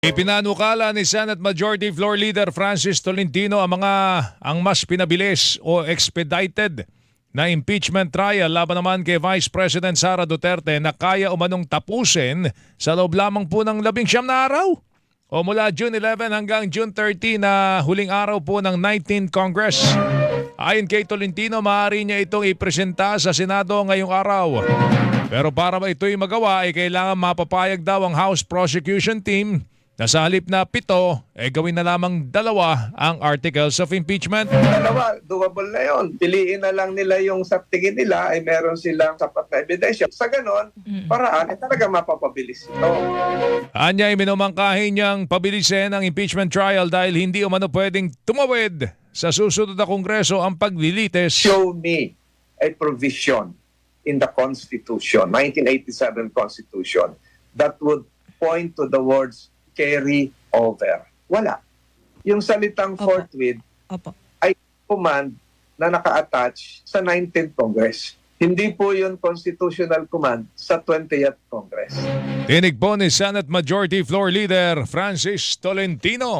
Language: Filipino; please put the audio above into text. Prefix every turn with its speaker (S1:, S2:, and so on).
S1: Ipinanukala ni Senate Majority Floor Leader Francis Tolentino ang mas pinabilis o expedited na impeachment trial laban naman kay Vice President Sara Duterte na kaya umanong tapusin sa loob lamang po ng 19 na araw o mula June 11 hanggang June 30 na huling araw po ng 19th Congress. Ayon kay Tolentino, maaari niya itong ipresenta sa Senado ngayong araw. Pero para ba ito'y magawa ay kailangan mapapayag daw ang House Prosecution Team na sa halip na 7, gawin na lamang 2 ang articles of impeachment.
S2: Dalawa, doable na yun. Piliin na lang nila yung sa tingin nila ay meron silang sapat na ebidensya. Sa ganon, paraan ay talaga mapapabilis ito.
S1: Anya ay minumangkahin niyang pabilisin ang impeachment trial dahil hindi umano pwedeng tumawid sa susunod na Kongreso ang paglilitis.
S2: Show me a provision in the Constitution, 1987 Constitution, that would point to the words carry over. Wala. Yung salitang forthwith ay command na naka-attach sa 19th Congress. Hindi po yun constitutional command sa 20th Congress.
S1: Tinig po ni Senate Majority Floor Leader Francis Tolentino.